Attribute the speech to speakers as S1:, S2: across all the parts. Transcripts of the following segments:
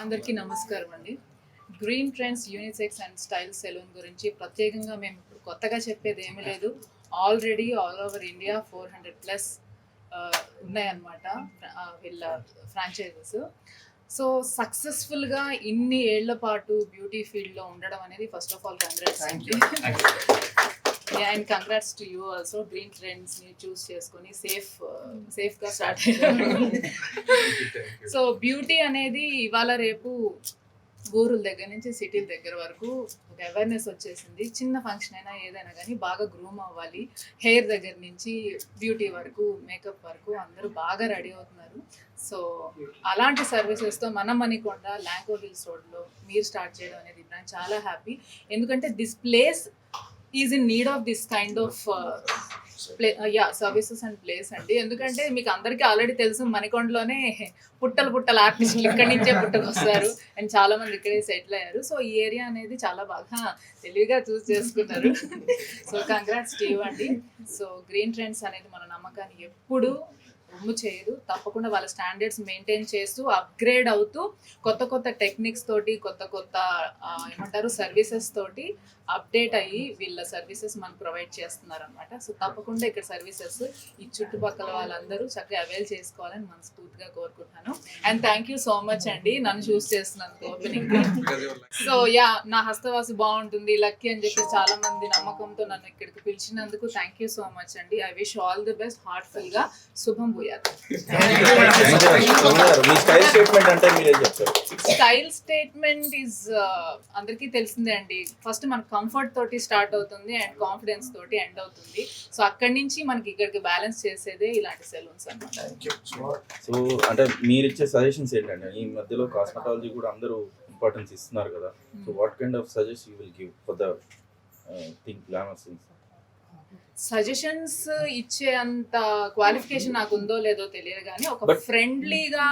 S1: అందరికీ నమస్కారం అండి. Green trends unisex and style salon గురించి ప్రత్యేకంగా మేము ఇప్పుడు కొత్తగా చెప్పేది ఏమీ లేదు. ఆల్రెడీ ఆల్ ఓవర్ ఇండియా 400+ ఉన్నాయన్నమాట వీళ్ళ ఫ్రాంచైజెస్. సో సక్సెస్ఫుల్గా ఇన్ని ఏళ్ల పాటు బ్యూటీ ఫీల్డ్లో ఉండడం అనేది ఫస్ట్ ఆఫ్ ఆల్ కంగ్రాట్స్ అండి. And congrats to you also. Green ట్రెండ్స్ని చూస్ చేసుకొని సేఫ్గా స్టార్ట్ అయ్యారు. సో బ్యూటీ అనేది ఇవాళ రేపు ఊరుల దగ్గర నుంచి సిటీల దగ్గర వరకు ఒక అవేర్నెస్ వచ్చేసింది. చిన్న ఫంక్షన్ అయినా ఏదైనా కానీ బాగా గ్రూమ్ అవ్వాలి. హెయిర్ దగ్గర నుంచి బ్యూటీ వరకు మేకప్ వరకు అందరూ బాగా రెడీ అవుతున్నారు. సో అలాంటి సర్వీసెస్తో మన మణికొండ ల్యాంకో హిల్స్ రోడ్లో మీరు స్టార్ట్ చేయడం అనేది నాకు చాలా హ్యాపీ. ఎందుకంటే this place is in need of this kind of services and place అండి. ఎందుకంటే మీకు అందరికీ ఆల్రెడీ తెలుసు, మణికొండలోనే పుట్టల ఆర్టిస్టులు ఇక్కడి నుంచే పుట్టుకొస్తారు అండ్ చాలా మంది ఇక్కడే సెటిల్ అయ్యారు. సో ఈ ఏరియా అనేది చాలా బాగా తెలివిగా చూస్ చేసుకున్నారు. సో కంగ్రాట్స్ టు యూ అండి. సో గ్రీన్ ట్రెండ్స్ అనేది మన నమ్మకాన్ని ఎప్పుడు రొమ్ము చేయదు. తప్పకుండా వాళ్ళ స్టాండర్డ్స్ మెయింటైన్ చేస్తూ అప్గ్రేడ్ అవుతూ కొత్త టెక్నిక్స్ తోటి కొత్త ఏమంటారు సర్వీసెస్ తోటి అప్డేట్ అయ్యి వీళ్ళ సర్వీసెస్ మనకు ప్రొవైడ్ చేస్తున్నారు అనమాట. సో తప్పకుండా ఇక్కడ సర్వీసెస్ ఈ చుట్టుపక్కల వాళ్ళందరూ చక్కగా అవైల్ చేసుకోవాలని మనస్ఫూర్తిగా కోరుకుంటున్నాను. And thank you so much అండి నన్ను చూస్ చేస్తున్నందుకు ఓపెనింగ్. సో నా హస్తవాసి బాగుంటుంది లక్కీ అని చెప్పి చాలా మంది నమ్మకంతో నన్ను ఇక్కడికి పిలిచినందుకు థ్యాంక్ యూ సో మచ్ అండి. I wish all the best. Heartful గా శుభం భూయాత్. స్టైల్ స్టేట్మెంట్ ఈజ్ అందరికీ తెలిసిందే అండి. ఫస్ట్ మన కంఫర్ట్ తోటి స్టార్ట్ అవుతుంది అండ్ కాన్ఫిడెన్స్ తోటి ఎండ్ అవుతుంది. సో అక్కడి నుంచి మనకి ఇక్కడికి బ్యాలెన్స్ చేసేదే ఇలాంటి సెలూన్స్ అన్నమాట.
S2: సో అంటే మీరు ఇచ్చే సజెషన్స్ ఏంటంటే ఈ మధ్యలో కాస్మెటాలజీ కూడా అందరూ ఇంపార్టెన్స్ ఇస్తున్నారు కదా. So what kind of suggestion you will give for the thing glamour things?
S1: Suggestions ఇచ్చే అంత క్వాలిఫికేషన్ నాకు ఉందో లేదో తెలియదు కానీ ఒక ఫ్రెండ్లీగా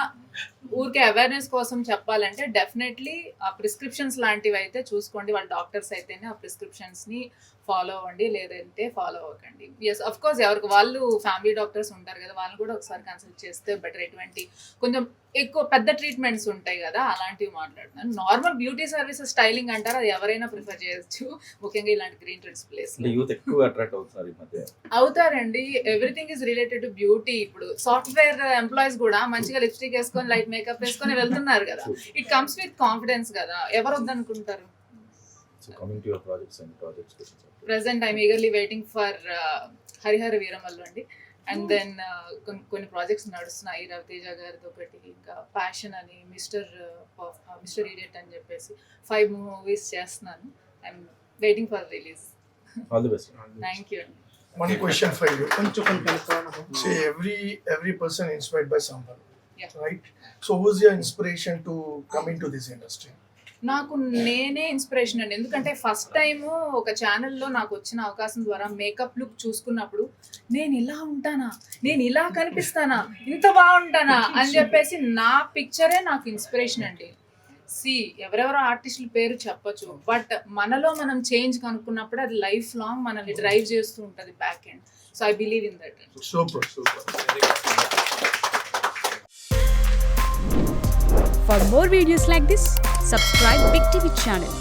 S1: ఊరికే అవేర్నెస్ కోసం చెప్పాలంటే డెఫినెట్లీ ఆ ప్రిస్క్రిప్షన్స్ లాంటివి అయితే చూసుకోండి. వాళ్ళ డాక్టర్స్ అయితేనే ఆ ప్రిస్క్రిప్షన్స్ని ఫాలో అవ్వండి, లేదంటే ఫాలో అవ్వకండి. ఎస్ అఫ్ కోర్స్ ఎవరికి వాళ్ళు ఫ్యామిలీ డాక్టర్స్ ఉంటారు కదా, వాళ్ళు కూడా ఒకసారి కన్సల్ట్ చేస్తే బెటర్. ఎటువంటి కొంచెం ఎక్కువ పెద్ద ట్రీట్మెంట్స్ ఉంటాయి కదా అలాంటివి మాట్లాడుతున్నాను. నార్మల్ బ్యూటీ సర్వీసెస్ స్టైలింగ్ అంటారు, అది ఎవరైనా ప్రిఫర్ చేయొచ్చు. ముఖ్యంగా ఇలాంటి గ్రీన్ ట్రెండ్స్ ప్లేస్ అవుతారండి. Everything is related to beauty. ఇప్పుడు సాఫ్ట్వేర్ ఎంప్లాయీస్ కూడా మంచిగా లిప్స్టిక్ వేసుకొని లైట్ మేకప్ వేసుకొని వెళ్తున్నారు కదా. ఇట్ కమ్స్ విత్ కాన్ఫిడెన్స్ కదా, ఎవరు వద్దనుకుంటారు. Present I'm eagerly waiting for Hari Hara Veera Mallu అండి. అండ్ దెన్ కొన్ని ప్రాజెక్ట్స్ నడుస్తున్నాయి రవితేజ గారితో ఒకటి, ఇంకా ప్యాషన్ అని, మిస్టర్ ఇడియట్ అని చెప్పేసి 5 మూవీస్ చేస్తున్నాను. I'm waiting for release.
S2: All the best.
S1: Thank you అండి.
S3: One question for you. Say every person inspired by someone, right? So who's your inspiration to come into this industry?
S1: నాకు నేనే inspiration అండి. ఎందుకంటే first time ఒక ఛానల్లో నాకు వచ్చిన అవకాశం ద్వారా మేకప్ లుక్ చూసుకున్నప్పుడు నేను ఇలా ఉంటానా, నేను ఇలా కనిపిస్తానా, ఇంత బాగుంటానా అని చెప్పేసి నా పిక్చరే నాకు ఇన్స్పిరేషన్ అండి. ఎవరెవరో ఆర్టిస్టుల పేరు చెప్పొచ్చు, బట్ మనలో మనం చేంజ్ కనుక్కున్నప్పుడు అది లైఫ్ లాంగ్ మనల్ని డ్రైవ్ చేస్తూ ఉంటుంది back end. So I believe in that.
S3: Super.
S4: For more videos like this, subscribe Big TV channel.